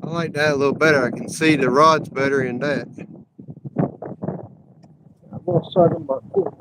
I like that a little better. I can see the rods better in that. I'm going to start them by foot.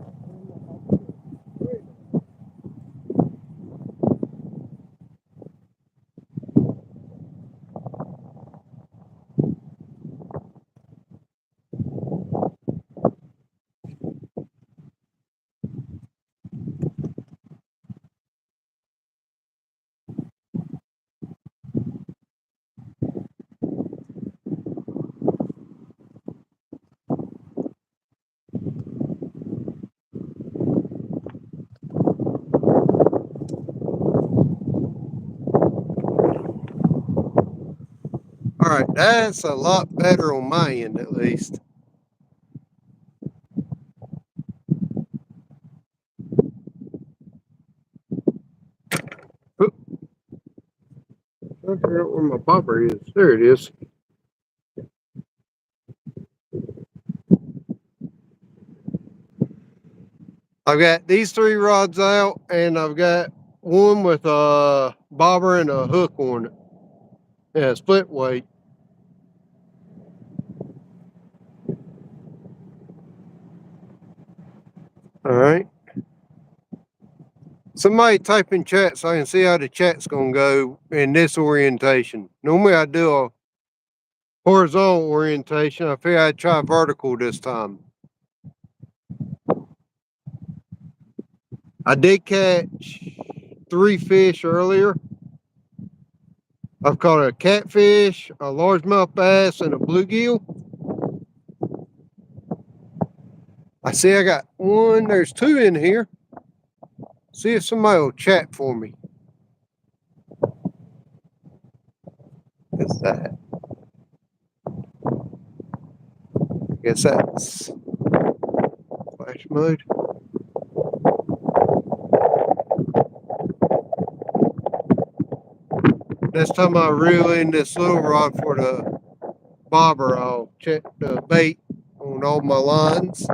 All right, that's a lot better on my end at least. Oop. I figure out where my bobber is. There it is. I've got these 3 rods out, and I've got one with a bobber and a hook on it. Yeah, split weight. All right. Somebody type in chat so I can see how the chat's going to go in this orientation. Normally I do a horizontal orientation. I figure I'd try vertical this time. I did catch 3 fish earlier. I've caught a catfish, a largemouth bass, and a bluegill. I see I got one. There's 2 in here. See if somebody will chat for me. What's that? I guess that's flash mode. Next time I reel in this little rod for the bobber, I'll check the bait on all my lines.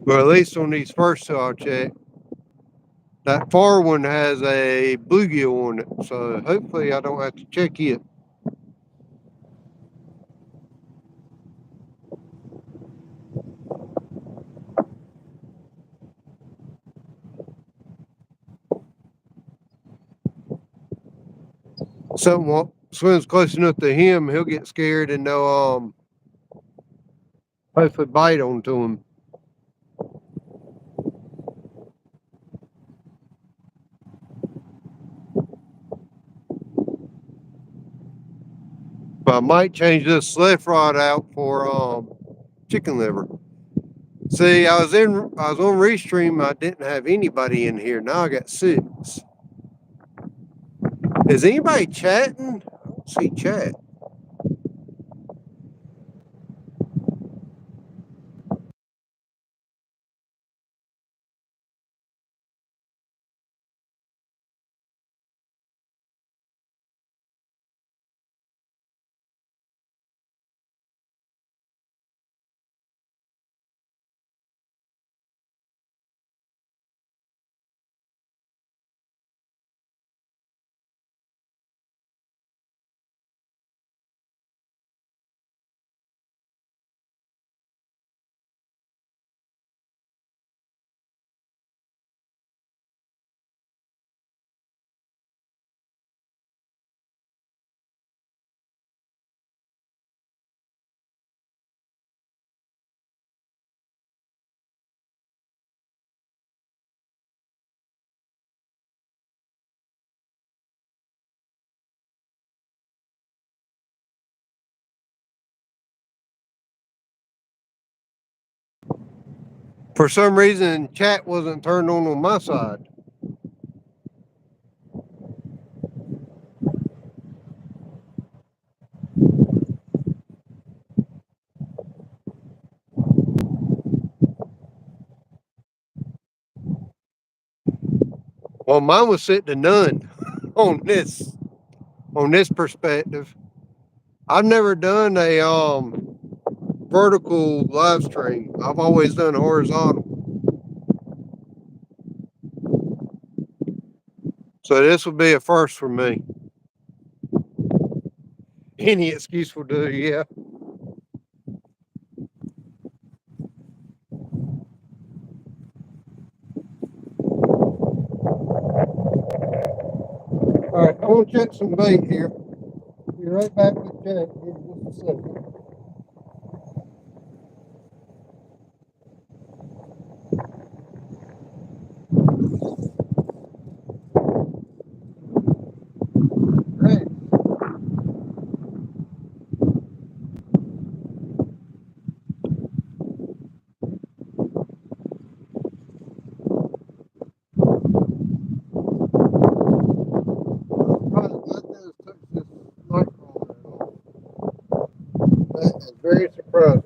But at least on these first 2 I'll check. That far one has a bluegill on it, so hopefully I don't have to check it. Something swims close enough to him, he'll get scared and they'll hopefully bite onto him. But I might change this slip rod out for chicken liver. See, I was on Restream. I didn't have anybody in here. Now I got 6. Is anybody chatting? I don't see chat. For some reason, chat wasn't turned on my side. Well, mine was set to none on this perspective. I've never done a vertical live stream. I've always done horizontal. So this would be a first for me. Any excuse will do, yeah. All right, I want to check some bait here. Be right back with Jack here in just a second. Hey, nothing has touched this microphone at all. That is very surprising.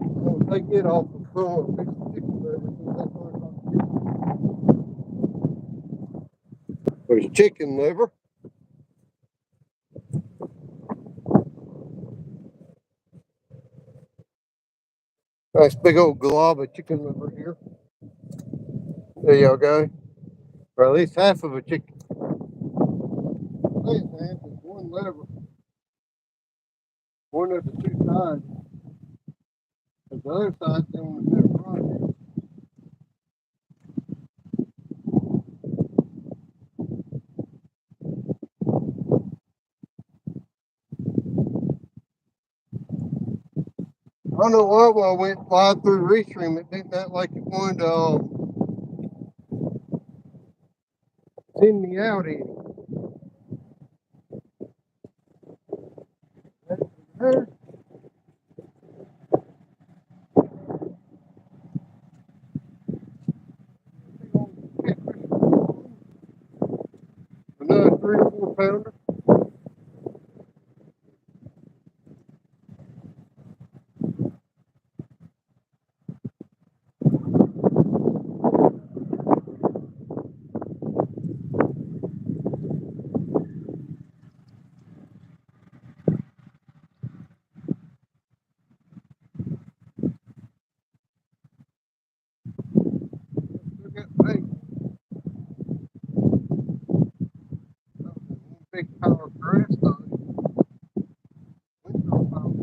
I'm gonna take it off the phone and fix the chicken liver since that's what I'm talking. There's chicken liver. Nice big old glob of chicken liver here. There y'all go. Or at least half of a chicken. At least half is one liver. One of the two sides. But the other side's on the middle front. I don't know why when I went live through Restream, it didn't act like it wanted to send me out any. There's another 3 or 4 pounder. Still got bait. That was one big pile of grass though. Winter pile.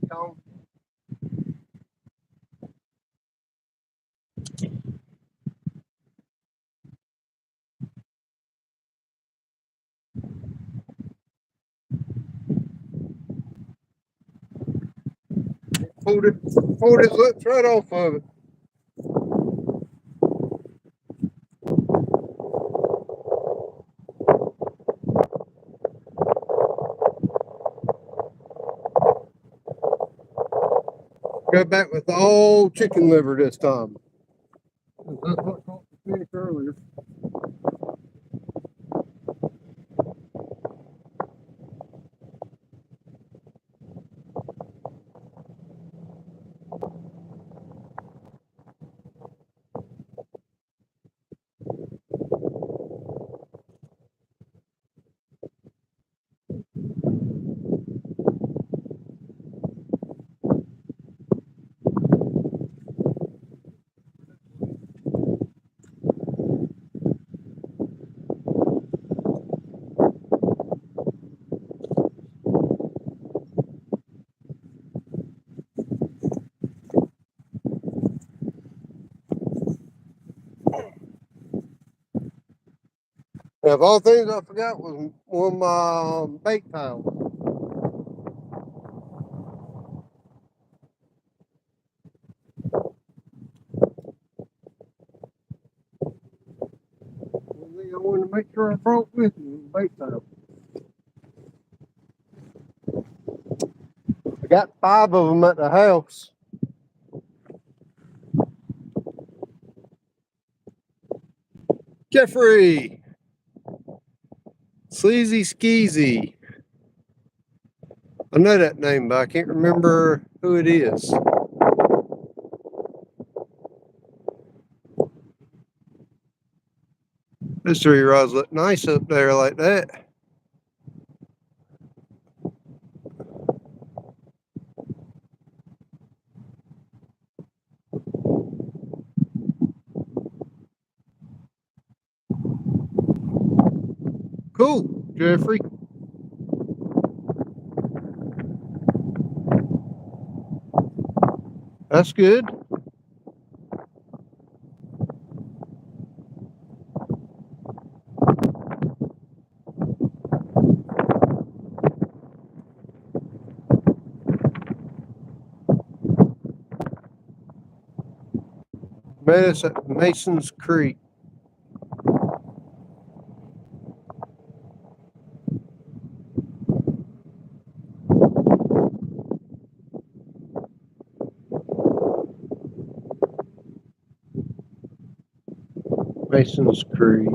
Don't pulled his lips right off of it. Go back with the old chicken liver this time. That's what caught the fish earlier. Now, of all things, I forgot was one of my bake towels. One thing I wanted to make sure I brought with me was bake towel. I got 5 of them at the house. Jeffrey! Sleazy Skeezy. I know that name, but I can't remember who it is. Those 3 rods look nice up there like that. Cool, Jeffrey. That's good. Met us at Mason's Creek. Mason's Creek.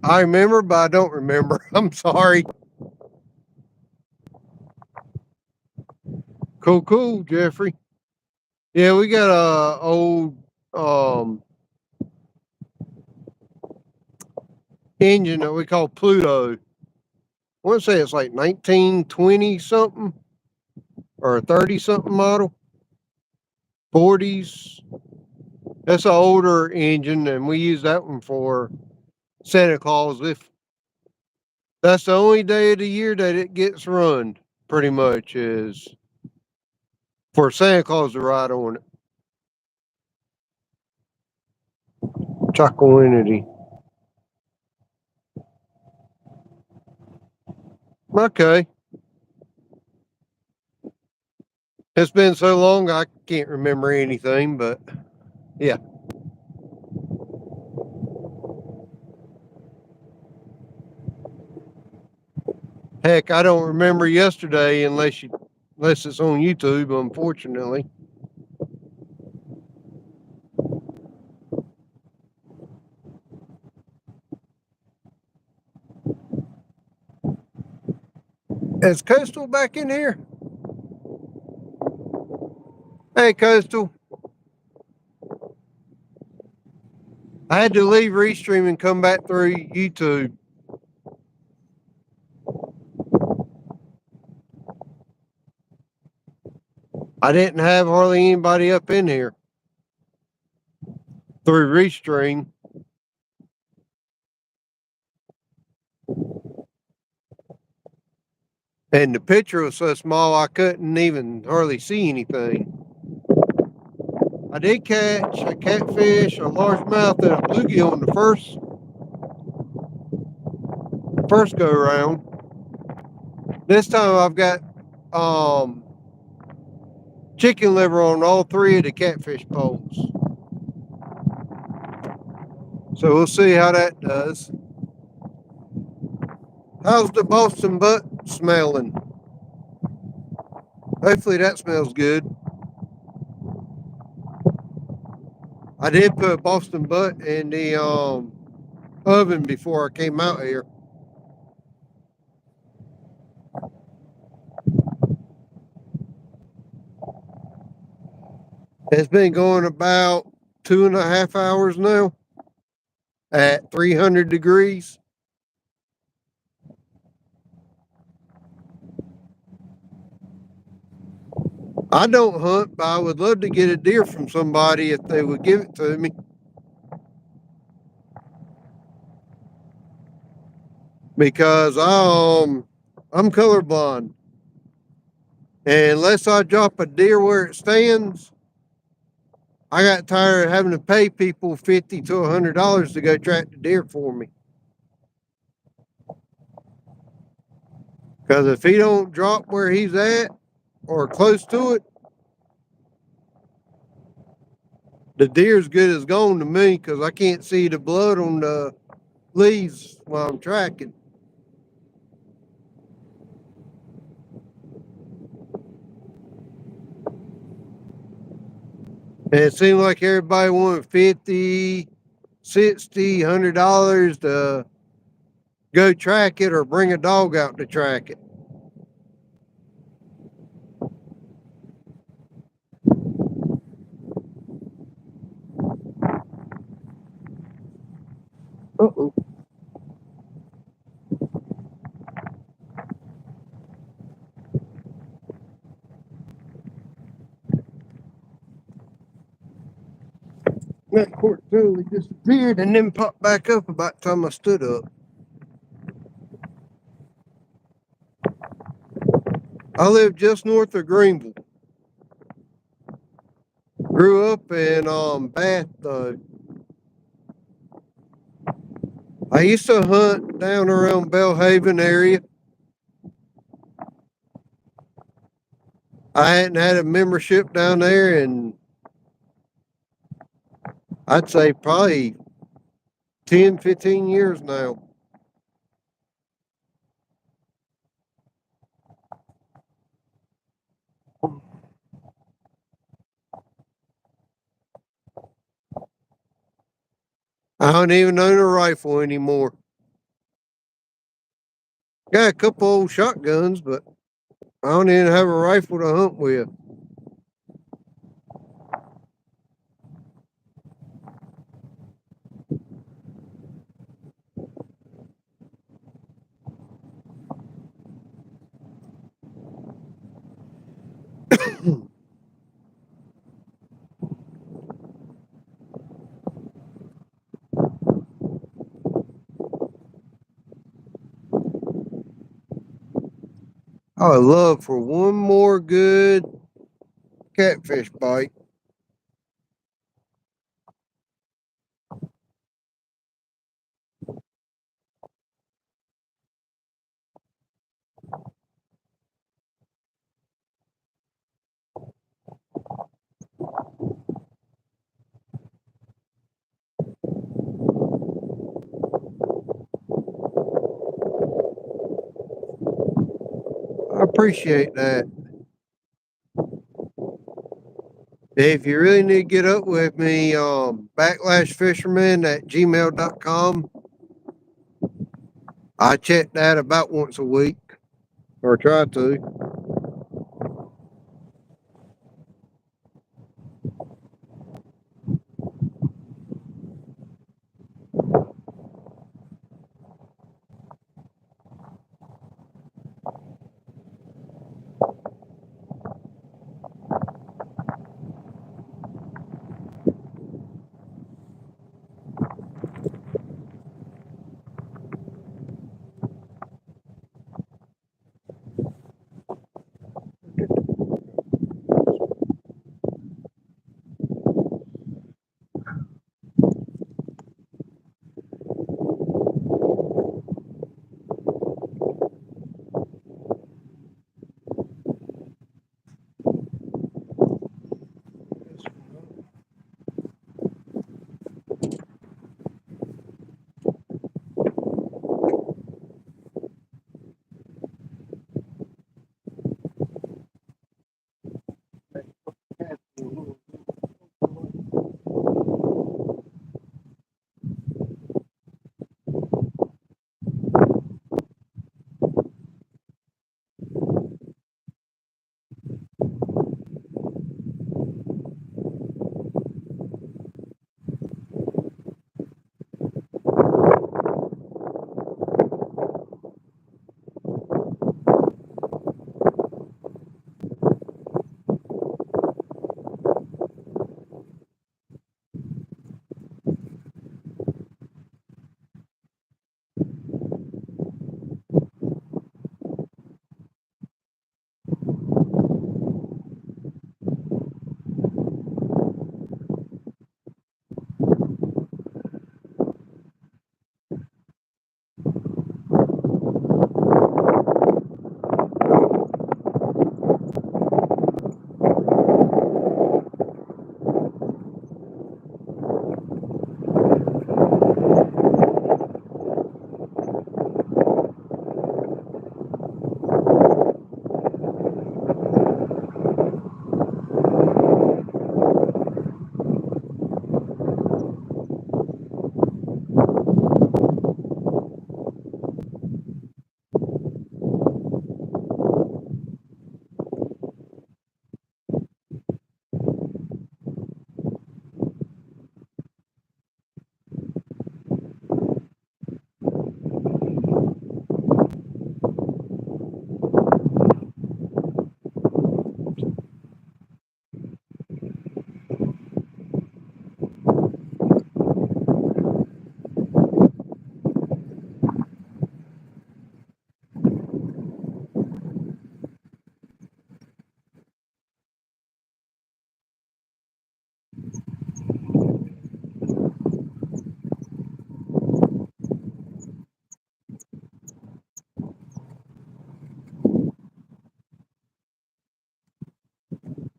I remember, but I don't remember. I'm sorry. Cool, Jeffrey. Yeah, we got a old engine that we call Pluto. I want to say it's like 1920 something or 30 something model. 40s. That's an older engine, and we use that one for Santa Claus. If that's the only day of the year that it gets run, pretty much is for Santa Claus to ride on it. Chocolinity. Okay. It's been so long I can't remember anything, but yeah. Heck, I don't remember yesterday unless it's on YouTube, unfortunately. Is Coastal back in here? Hey, Coastal. I had to leave Restream and come back through YouTube. I didn't have hardly anybody up in here through Restream. And the picture was so small I couldn't even hardly see anything. I did catch a catfish, a largemouth, and a bluegill on the first go around. This time I've got chicken liver on all 3 of the catfish poles. So we'll see how that does. How's the Boston butt smelling? Hopefully that smells good. I did put Boston butt in the oven before I came out here. It's been going about 2.5 hours now at 300 degrees. I don't hunt, but I would love to get a deer from somebody if they would give it to me. Because I'm colorblind. And unless I drop a deer where it stands, I got tired of having to pay people $50 to $100 to go track the deer for me. Because if he don't drop where he's at or close to it, the deer's good as gone to me because I can't see the blood on the leaves while I'm tracking. And it seemed like everybody wanted 50, 60, $100 to go track it or bring a dog out to track it. Uh-oh. That court totally disappeared and then popped back up about the time I stood up. I live just north of Greenville. Grew up in Bath. I used to hunt down around Bellhaven area. I hadn't had a membership down there in, I'd say, probably 10, 15 years now. I don't even own a rifle anymore. Got a couple old shotguns, but I don't even have a rifle to hunt with. I would love for one more good catfish bite. I appreciate that. If you really need to get up with me, backlashfisherman at gmail.com. I check that about once a week, or try to.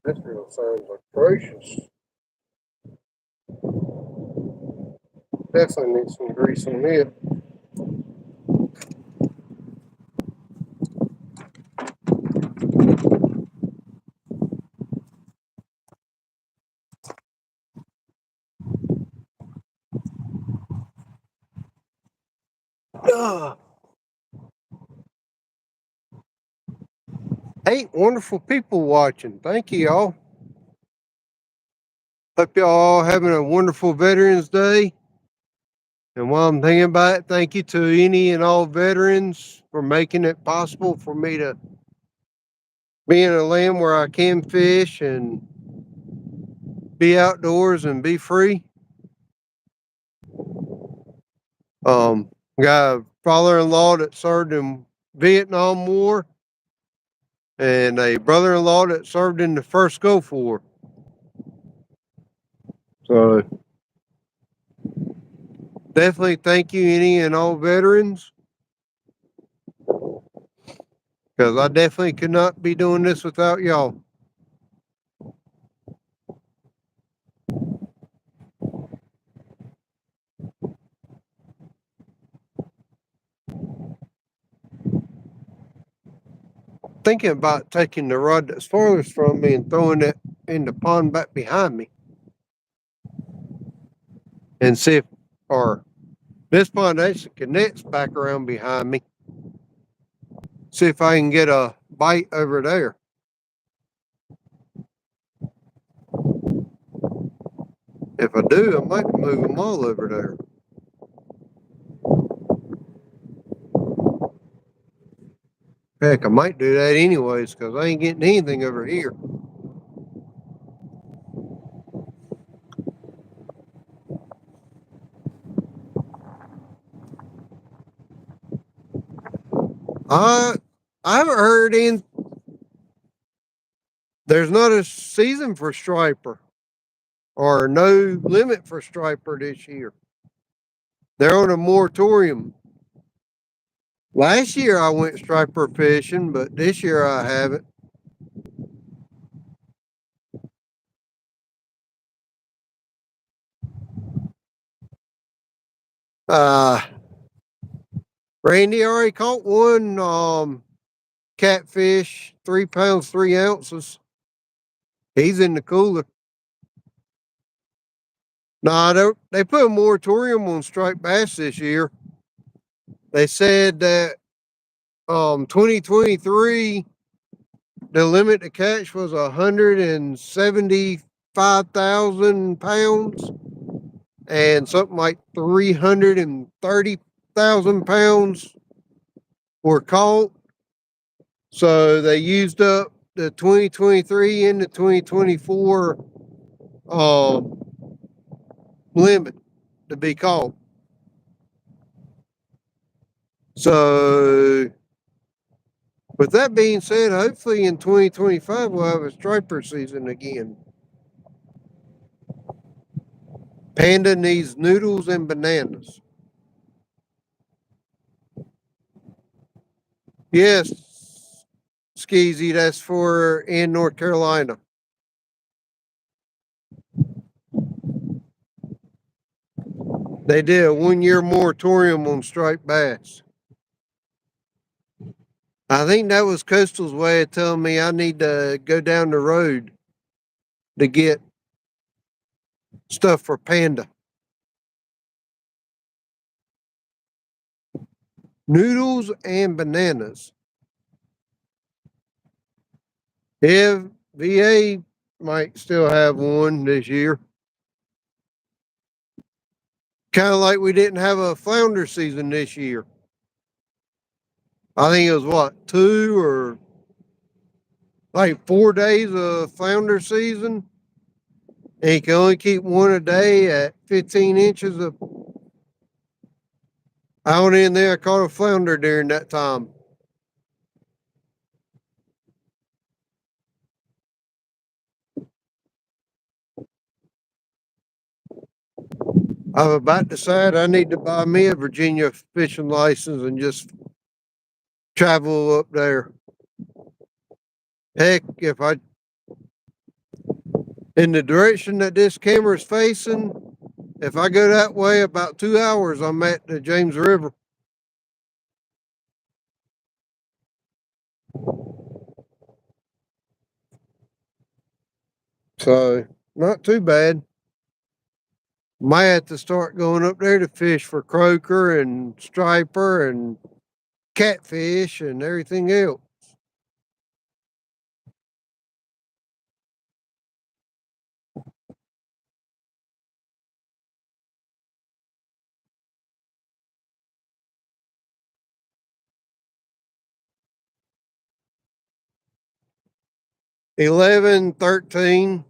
This real sounds atrocious. Definitely need some grease on it. Ugh. 8 wonderful people watching. Thank you, y'all. Hope y'all all having a wonderful Veterans Day. And while I'm thinking about it, thank you to any and all veterans for making it possible for me to be in a land where I can fish and be outdoors and be free. Got a father-in-law that served in Vietnam War and a brother-in-law that served in the first Gulf War. So definitely thank you, any and all veterans, because I definitely could not be doing this without y'all. Thinking about taking the rod that's farthest from me and throwing it in the pond back behind me and see if, or this pond actually connects back around behind me. See if I can get a bite over there. If I do, I might move them all over there. Heck, I might do that anyways because I ain't getting anything over here. I I haven't heard in. There's not a season for striper or no limit for striper this year. They're on a moratorium. Last year I went striper fishing, but this year I haven't. Uh, Randy already caught one catfish, 3 pounds, 3 ounces. He's in the cooler. Nah, they put a moratorium on striped bass this year. They said that 2023 the limit to catch was 175,000 pounds, and something like 330,000 pounds were caught. So they used up the 2023 and the 2024 um, limit to be caught. So, with that being said, hopefully in 2025 we'll have a striper season again. Panda needs noodles and bananas. Yes, Skeezy, that's for in North Carolina. They did a 1 year moratorium on striped bass. I think that was Coastal's way of telling me I need to go down the road to get stuff for Panda. Noodles and bananas. Yeah, VA might still have one this year. Kind of like we didn't have a flounder season this year. I think it was what, 2 or like 4 days of flounder season. And you can only keep one a day at 15 inches of out in there. I caught a flounder during that time. I've about decided I need to buy me a Virginia fishing license and just travel up there. Heck, if I In the direction that this camera is facing, if I go that way about 2 hours, I'm at the James River. So not too bad. Might have to start going up there to fish for croaker and striper and catfish and everything else. $11, $13.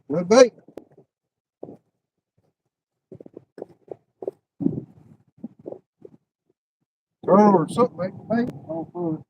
No bait. Turn or something, make the bait. All fun.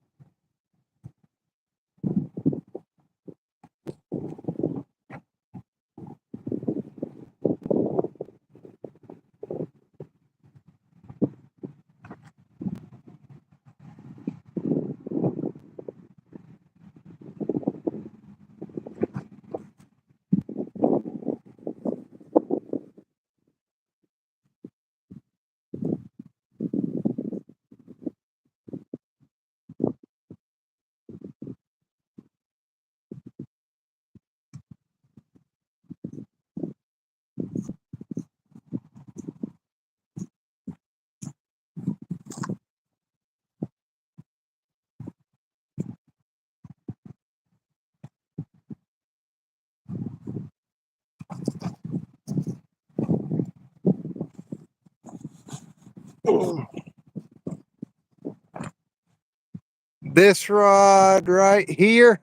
This rod right here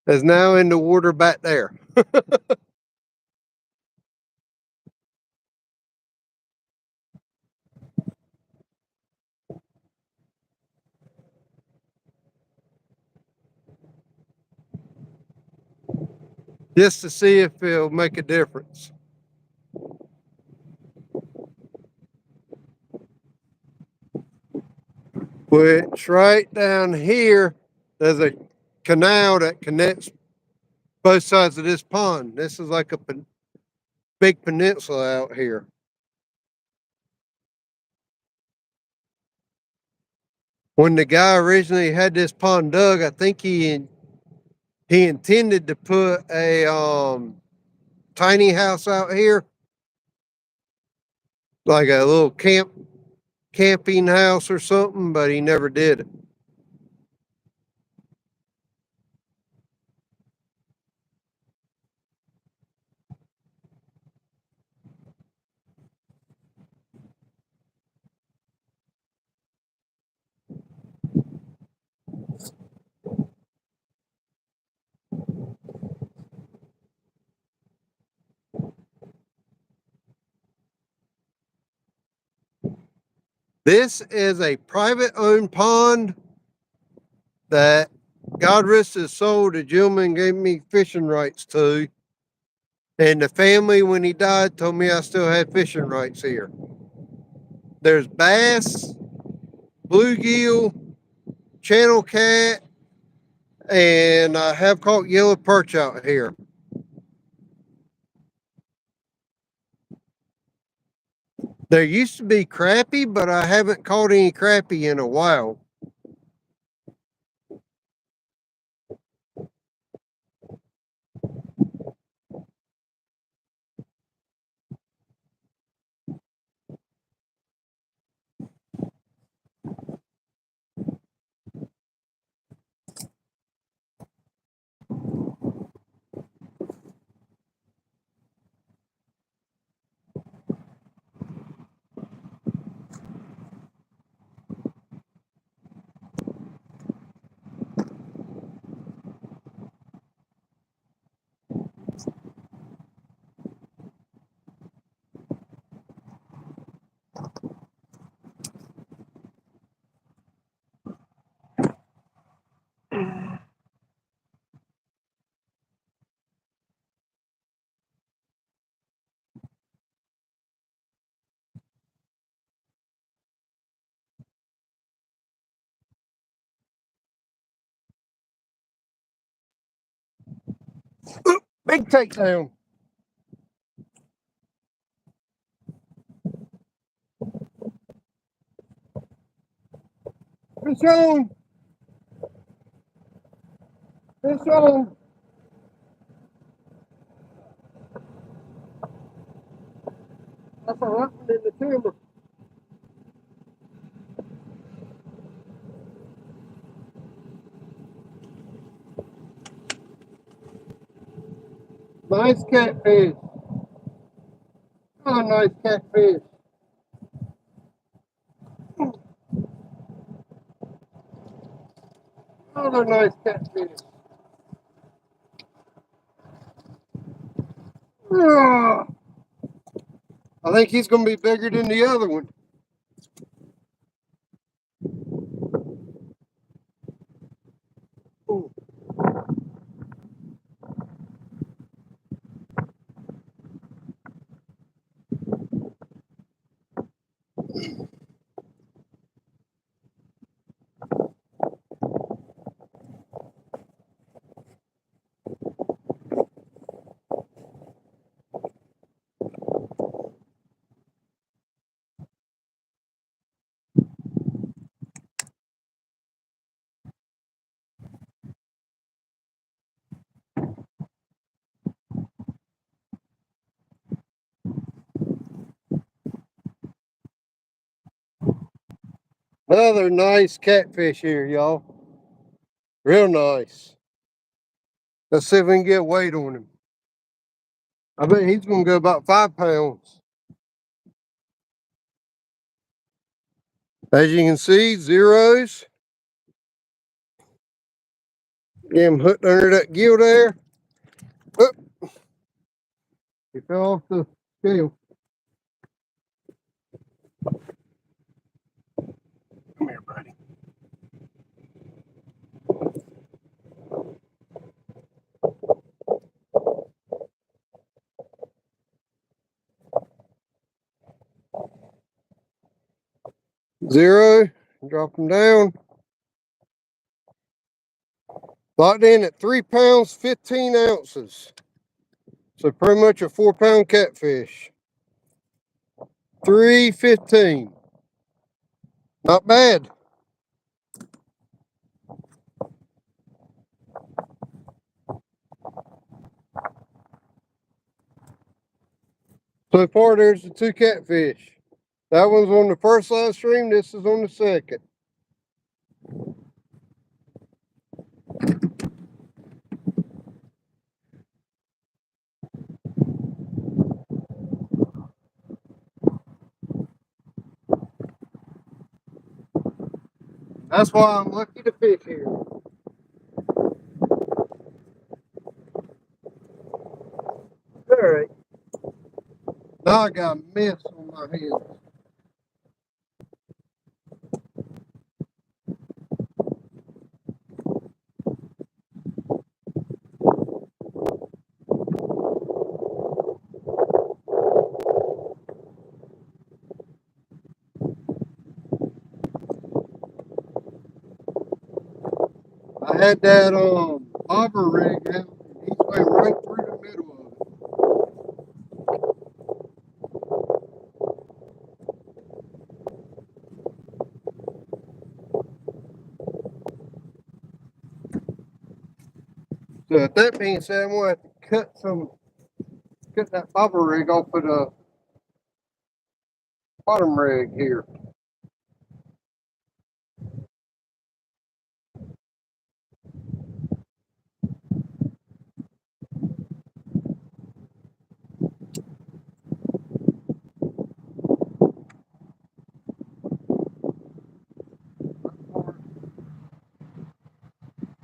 is now in the water back there. Just to see if it'll make a difference. Which right down here, there's a canal that connects both sides of this pond. This is like a big peninsula out here. When the guy originally had this pond dug, I think he intended to put a tiny house out here, like a little camping house or something, but he never did it. This is a private owned pond that God rest his soul, the gentleman gave me fishing rights to. And the family, when he died, told me I still had fishing rights here. There's bass, bluegill, channel cat, and I have caught yellow perch out here. There used to be crappie, but I haven't caught any crappie in a while. Big takedown. Fish on. Fish on. That's a rough one in the timber. Nice catfish. Oh, nice catfish. Another nice catfish. Ah, I think he's going to be bigger than the other one. Ooh. Another nice catfish here, y'all. Real nice. Let's see if we can get weight on him. I bet he's going to go about 5 pounds. As you can see, zeros. Get him hooked under that gill there. Oh, he fell off the scale. Come here, buddy. Zero. Drop him down. Locked in at 3 pounds, 15 ounces. So pretty much a 4-pound catfish. 315. Not bad. So far, there's the 2 catfish. That one's on the first live stream. This is on the second. That's why I'm lucky to fish here. All right. Now I got a mess on my hands. I had that bobber rig out, and he went right through the middle of it. So with that being said, I'm gonna have to cut that bobber rig off of the bottom rig here.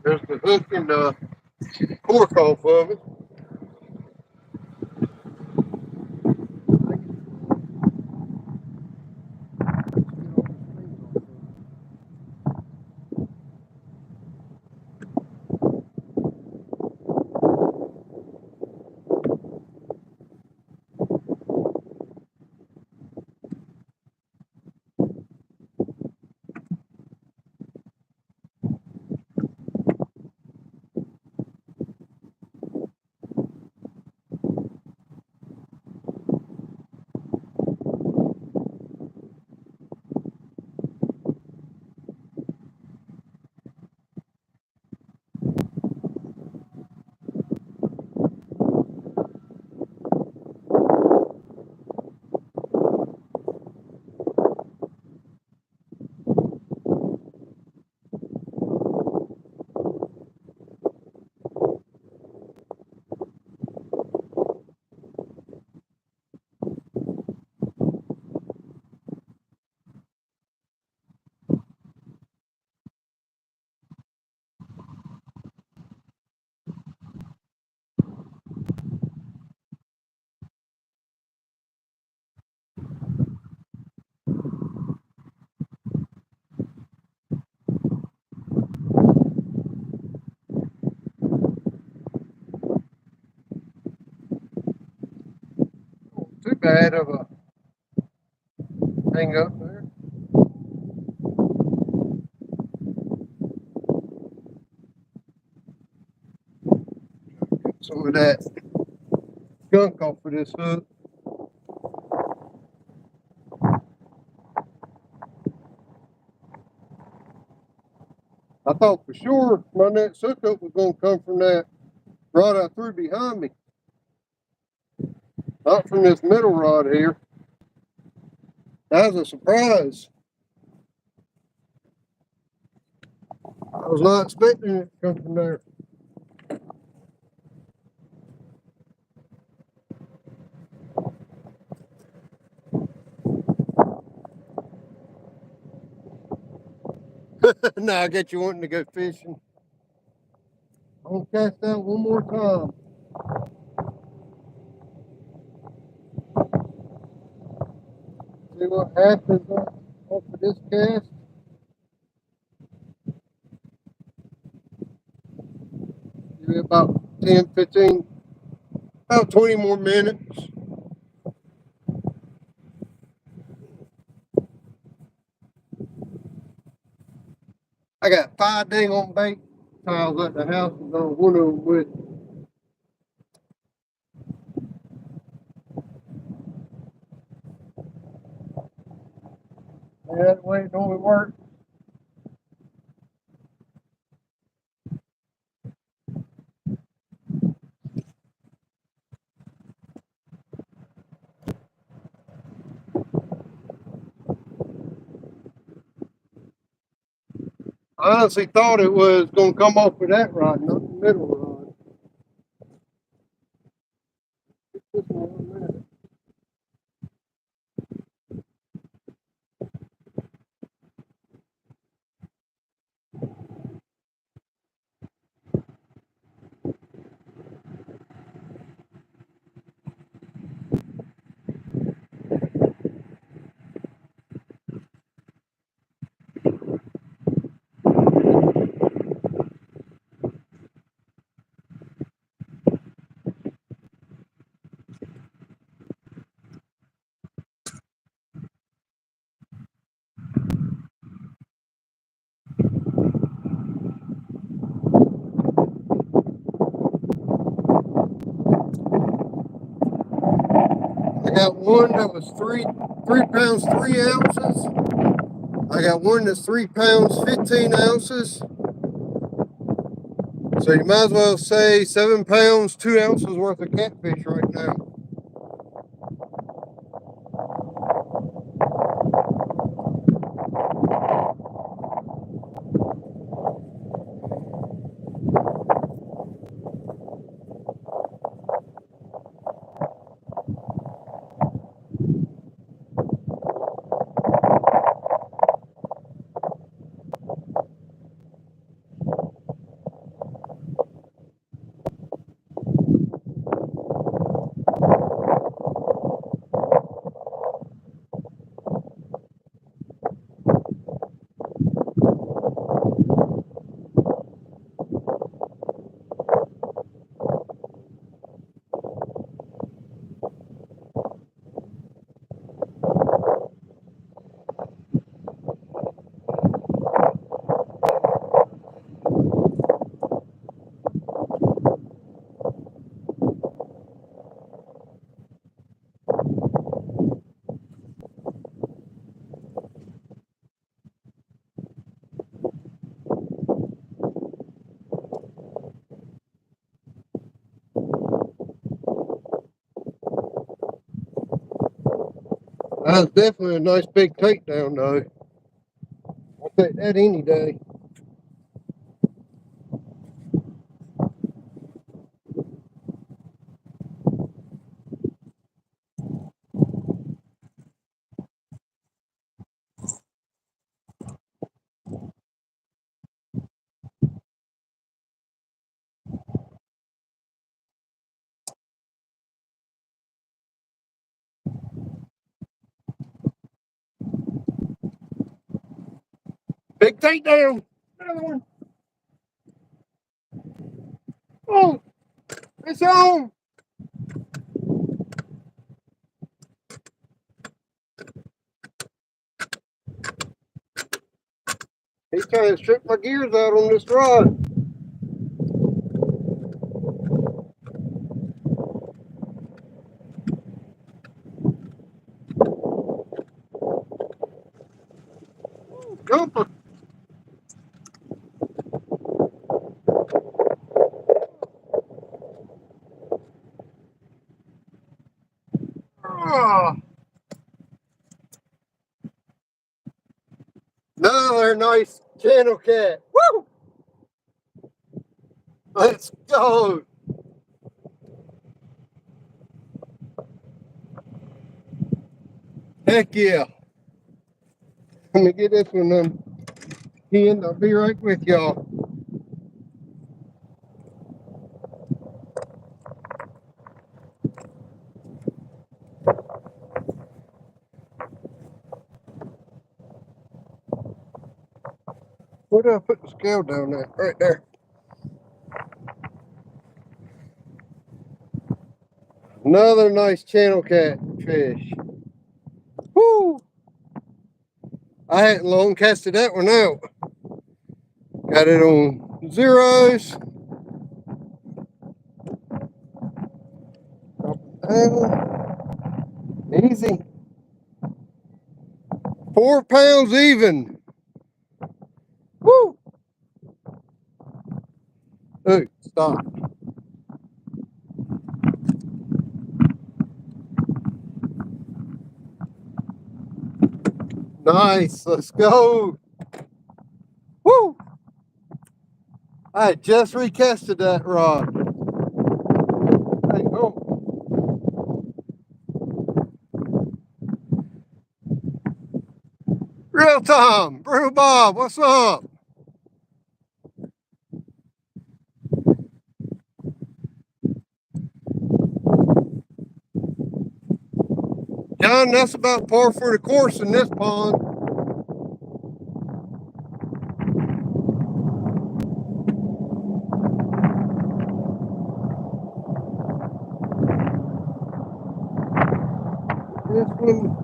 There's the hook and the cork off of it. bad of a hang up there. Get some of that gunk off of this hook. I thought for sure my next hookup was going to come from that rod I threw behind me, not from this middle rod here. That was a surprise. I was not expecting it to come from there. Now I get you wanting to go fishing. I'm gonna cast out one more time. See what happens off of this cast. Give it about 10, 15, about 20 more minutes. I got 5 dang on bait tiles at the house, and on one of them with. Yeah, that's the way it normally works. I honestly thought it was going to come off with that rod, not the middle rod. Just 1 minute. I got one that was 3 pounds 3 ounces. I got one that's 3 pounds 15 ounces. So you might as well say 7 pounds 2 ounces worth of catfish right now. That was definitely a nice big takedown though. I'll take that any day. Big takedown. Another one. Oh, it's on. just kind of stripped my gears out on this rod. Jumper. Ah, another nice channel cat. Woo! Let's go. Heck yeah. Let me get this one pinned. I'll be right with y'all. Where did I put the scale down at? Right there. Another nice channel cat fish. Woo! I hadn't long casted that one out. Got it on zeros. Up and down. Easy. 4 pounds even. Woo! Hey, stop. Nice. Let's go. Woo! I just recasted that rod. Hey, go. Real time. Brew Bob, what's up? John, that's about par for the course in this pond. This one.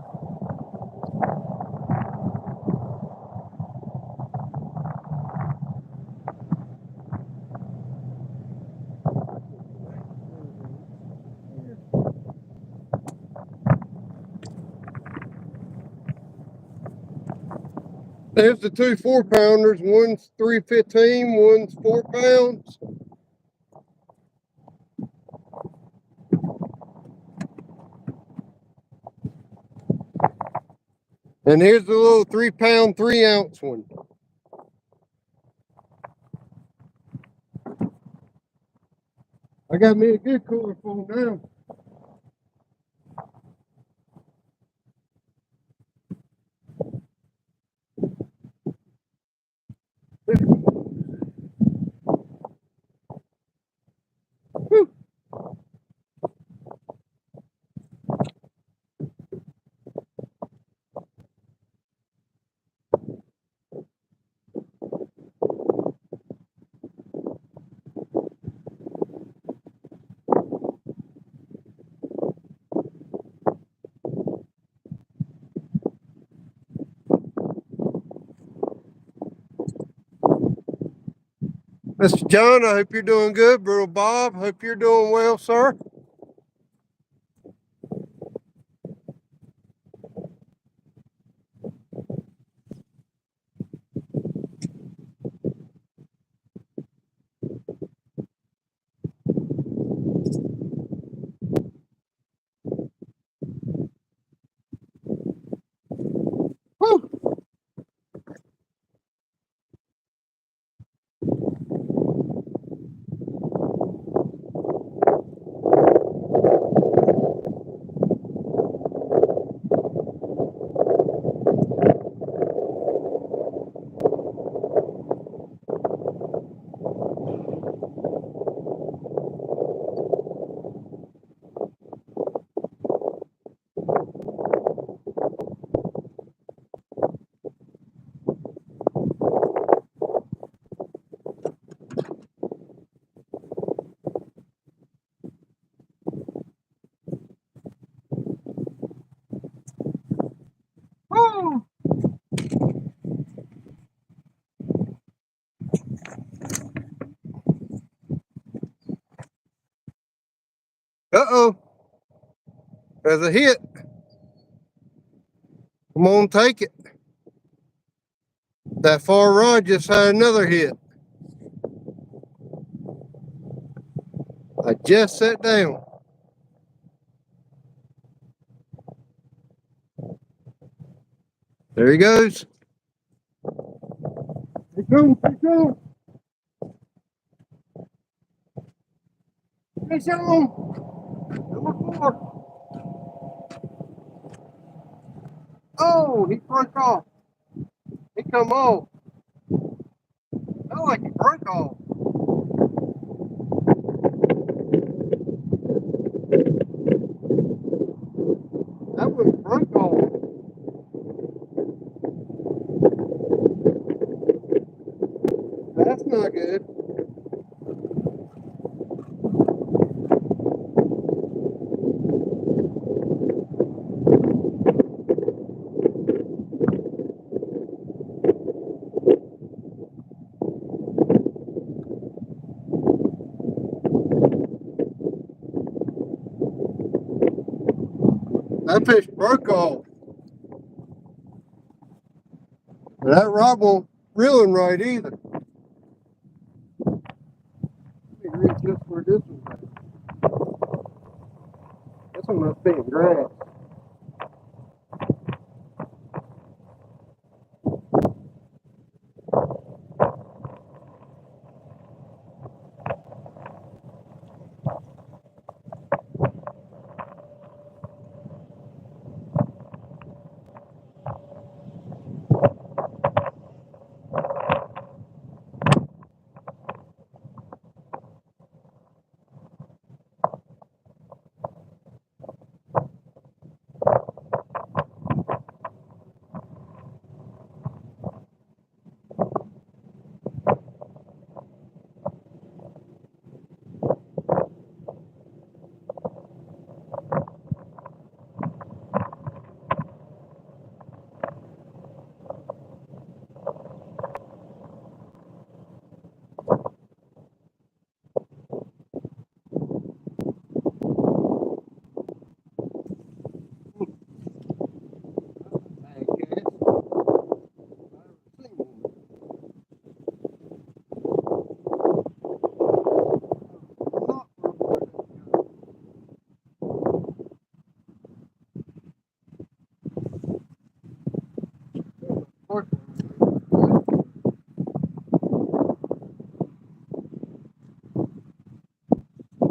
There's the two 4-pounders. One's 315, one's 4 pounds. And here's the little 3-pound, 3-ounce one. I got me a good cooler full now. Woo. Mr. John, I hope you're doing good. Brother Bob, hope you're doing well, sir. Woo. Uh-oh. There's a hit. Come on, take it. That far rod just had another hit. I just sat down. There he goes. Here he goes. Here he goes. Fish on. Number 4. Oh, he broke off. He come off. Not like he broke off. That one broke off. That's not good. That fish broke off. That rod won't reeling right either. Let me read just where this one's at. This one must be in grass.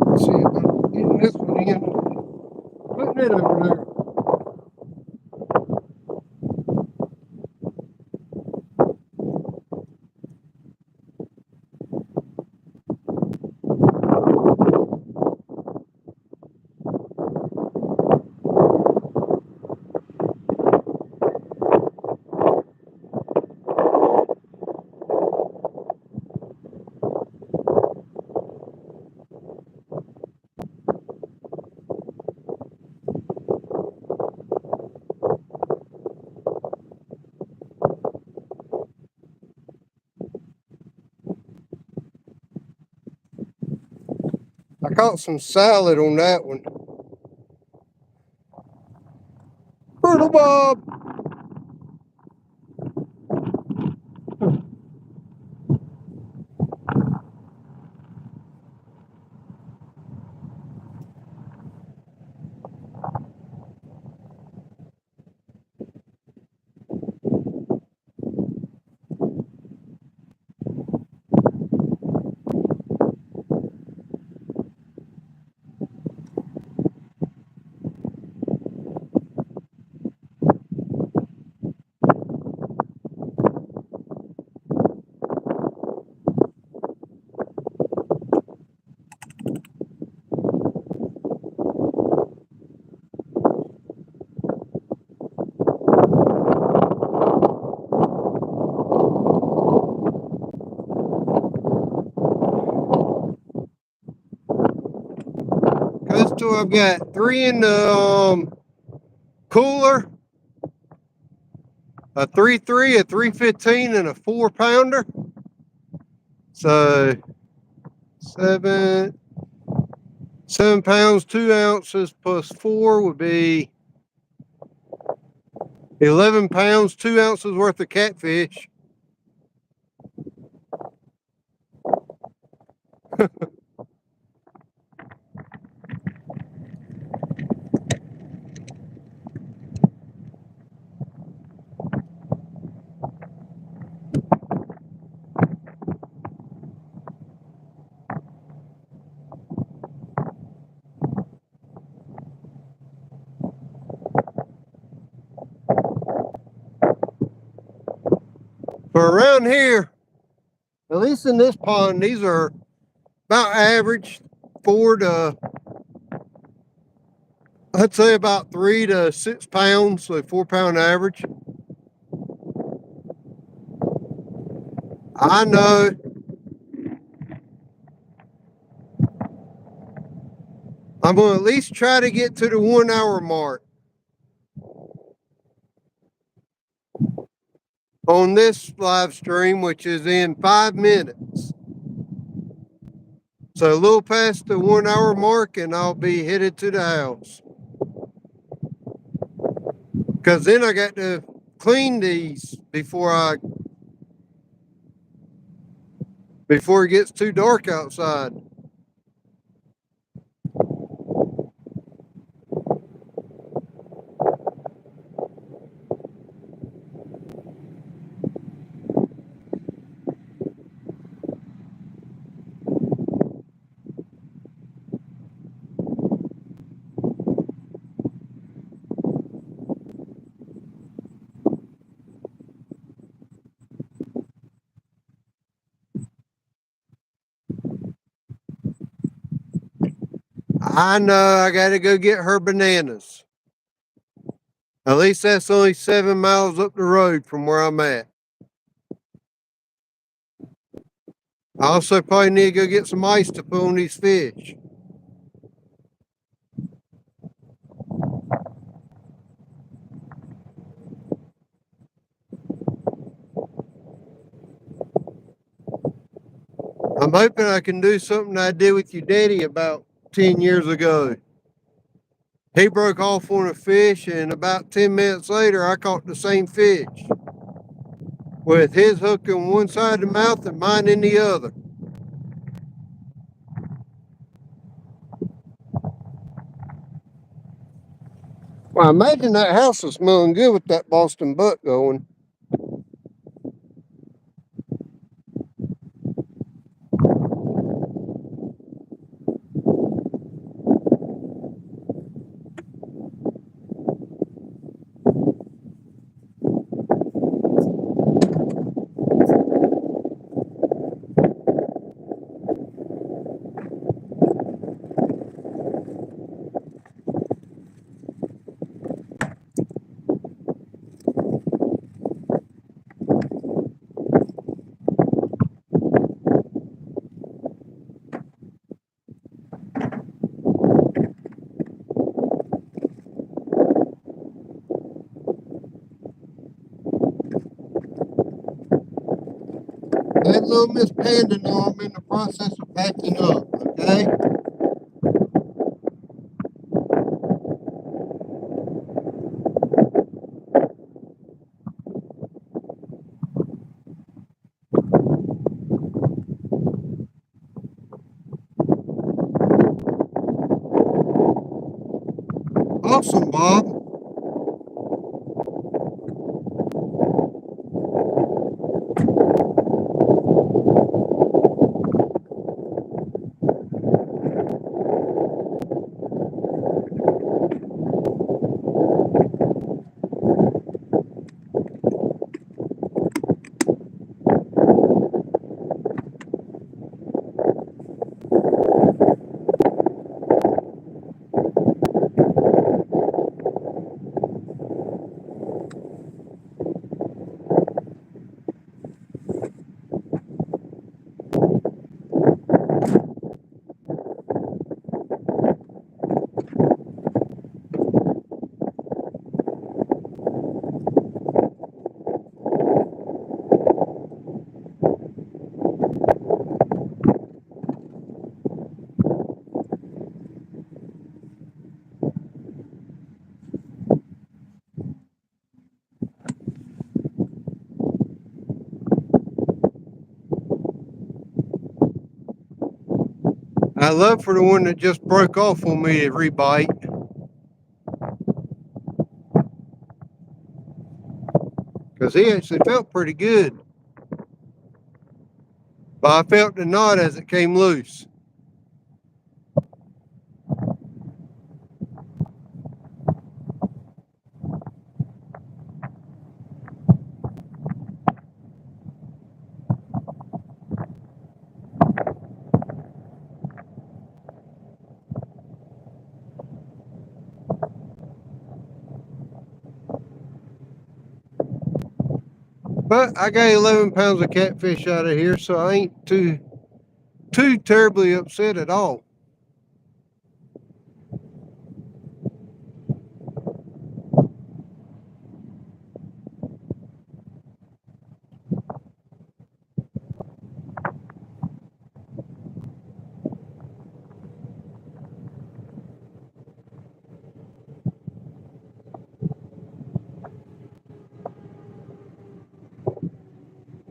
Let's see if I'm getting this one in. Putting it over there. I caught some salad on that one. Turtle Bob. Those two I've got 3 in the cooler, a 3.3, a 315, and a 4-pounder. So 7 pounds, 2 ounces plus 4 would be 11 pounds, 2 ounces worth of catfish. For around here, at least in this pond, these are about average 4 to, I'd say about 3 to 6 pounds, so 4-pound average. I know. I'm going to at least try to get to the 1 hour mark on this live stream, which is in 5 minutes. So a little past the 1 hour mark and I'll be headed to the house. Because then I got to clean these before it gets too dark outside. I know I got to go get her bananas. At least that's only 7 miles up the road from where I'm at. I also probably need to go get some ice to put on these fish. I'm hoping I can do something I did with your daddy about 10 years ago. He broke off on a fish, and about 10 minutes later, I caught the same fish with his hook in one side of the mouth and mine in the other. Well, I imagine that house is smelling good with that Boston buck going. That little Miss Panda know I'm in the process of packing up, okay? Awesome, Bob. I love for the one that just broke off on me to rebite. Because he actually felt pretty good. But I felt the knot as it came loose. But I got 11 pounds of catfish out of here, so I ain't too terribly upset at all.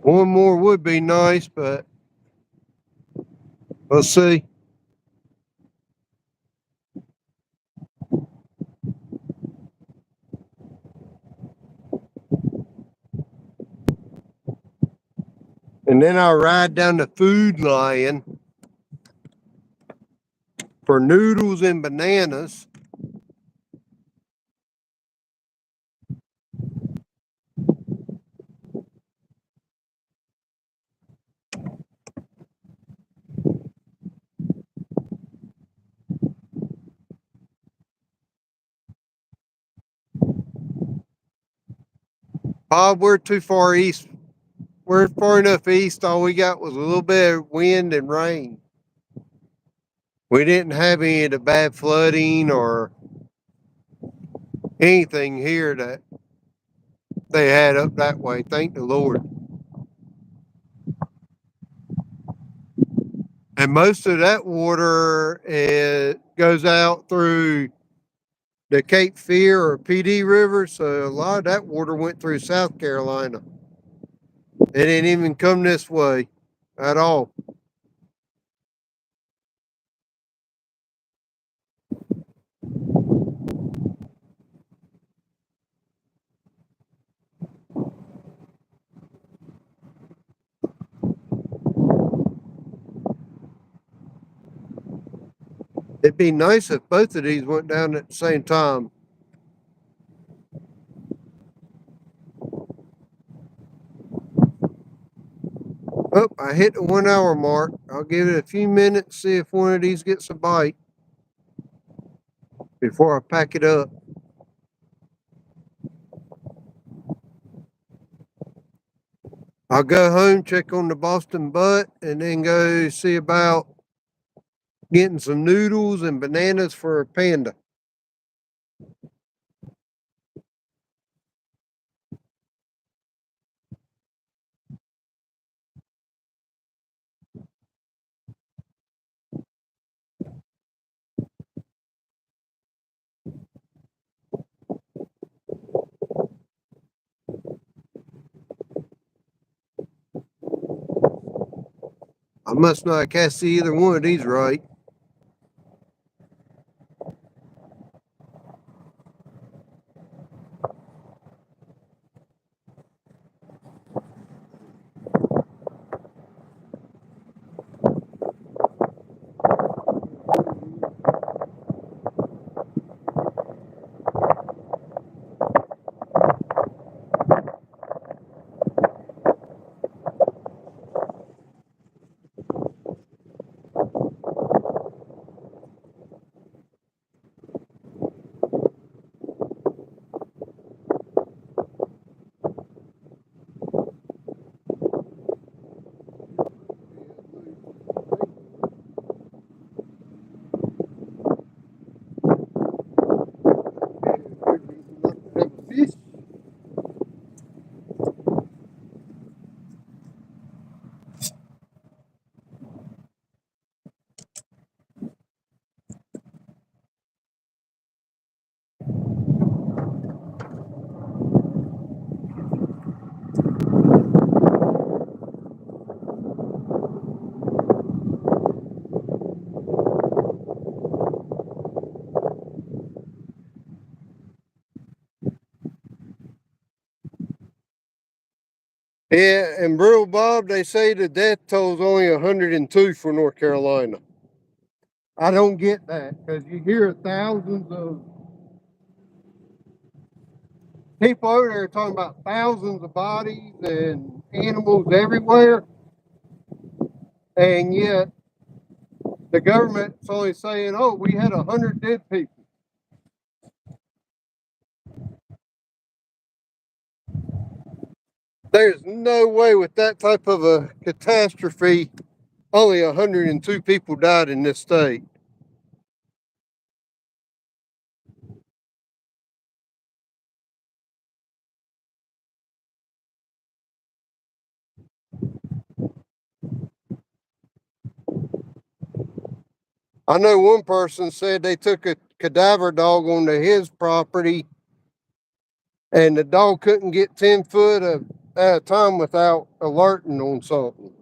One more would be nice, but we'll see. And then I'll ride down the food line for noodles and bananas. Bob, we're too far east. We're far enough east. All we got was a little bit of wind and rain. We didn't have any of the bad flooding or anything here that they had up that way. Thank the Lord. And most of that water goes out through the Cape Fear or PD River. So a lot of that water went through South Carolina. It didn't even come this way at all. It'd be nice if both of these went down at the same time. Oh, I hit the 1 hour mark. I'll give it a few minutes, see if one of these gets a bite before I pack it up. I'll go home, check on the Boston butt, and then go see about getting some noodles and bananas for a panda. I must not have cast either one of these right. Yeah, and Bro Bob, they say the death toll's only 102 for North Carolina. I don't get that because you hear thousands of people over there talking about thousands of bodies and animals everywhere, and yet the government's only saying, "Oh, we had 100 dead people." There's no way with that type of a catastrophe, only 102 people died in this state. I know one person said they took a cadaver dog onto his property and the dog couldn't get 10 foot at a time without alerting on something.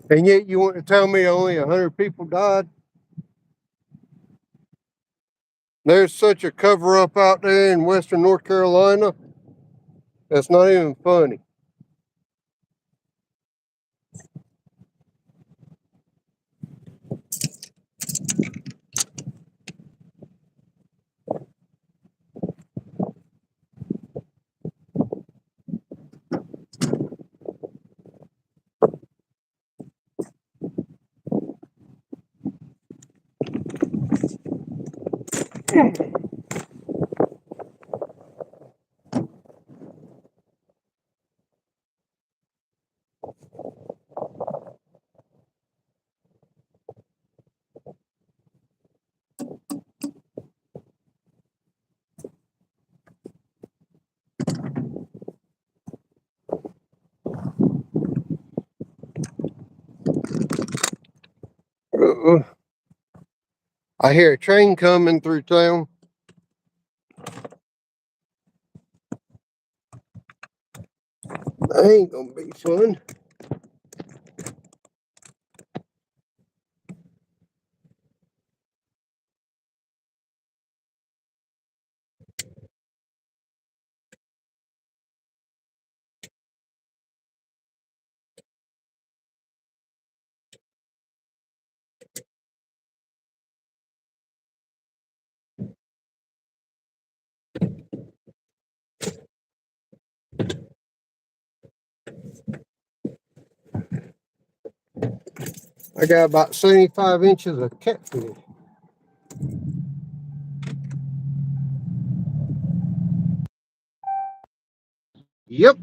And yet you want to tell me only 100 people died? There's such a cover up out there in Western North Carolina. That's not even funny. Uh, I hear a train coming through town. That ain't gonna be fun. I got about 75 inches of catfish. Yep.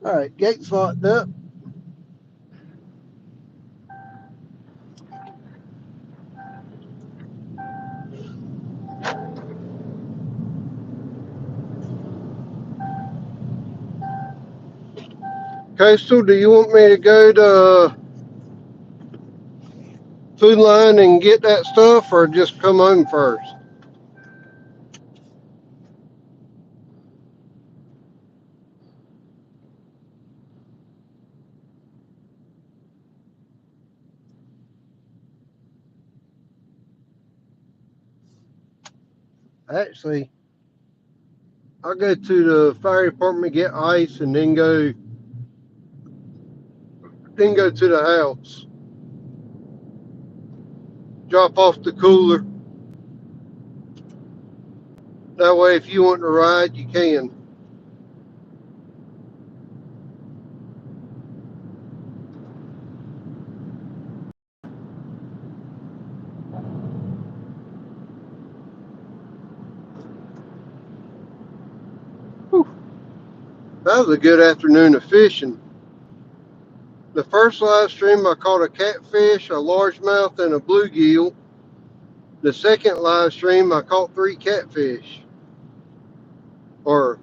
All right, gate's locked up. Coastal, do you want me to go to Food Line and get that stuff or just come home first? Actually, I'll go to the fire department, get ice, and then go to the house. Drop off the cooler. That way, if you want to ride, you can. Whew. That was a good afternoon of fishing. The first live stream, I caught a catfish, a largemouth, and a bluegill. The second live stream, I caught 3 catfish, or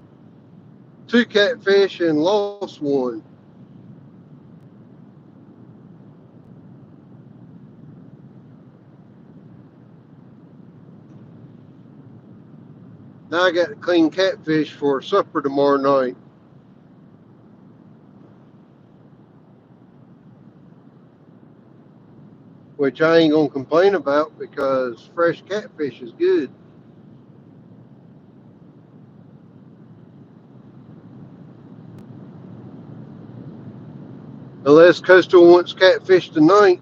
2 catfish and lost 1. Now I got to clean catfish for supper tomorrow night, which I ain't gonna complain about because fresh catfish is good. Unless Coastal wants catfish tonight.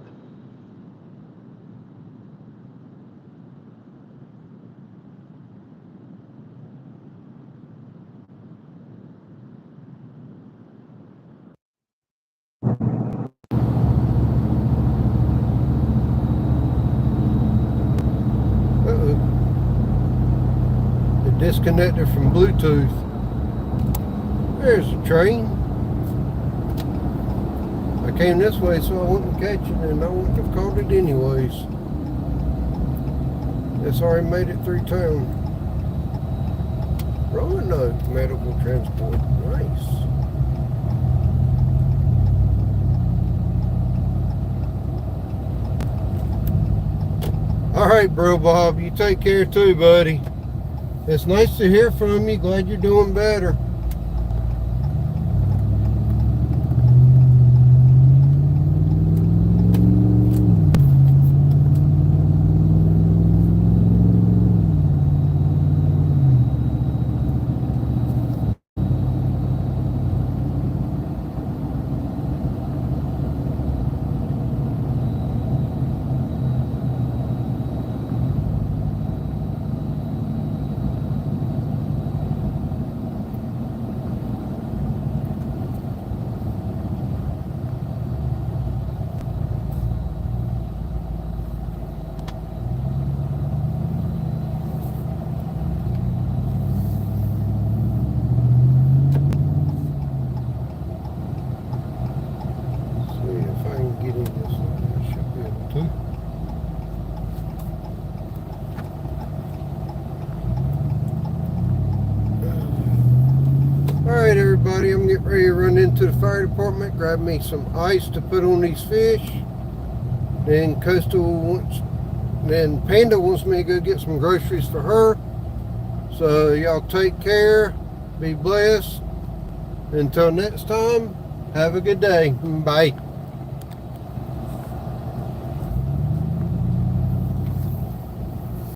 Uh-oh. It disconnected from Bluetooth. There's a train. I came this way so I wouldn't catch it, and I wouldn't have caught it anyways. It's already made it through town. Roanoke Medical Transport. Nice. All right, Bro Bob, you take care too, buddy. It's nice to hear from you. Glad you're doing better. Alright everybody, I'm getting ready to run into the fire department, grab me some ice to put on these fish. Then Panda wants me to go get some groceries for her. So y'all take care, be blessed. Until next time, have a good day. Bye.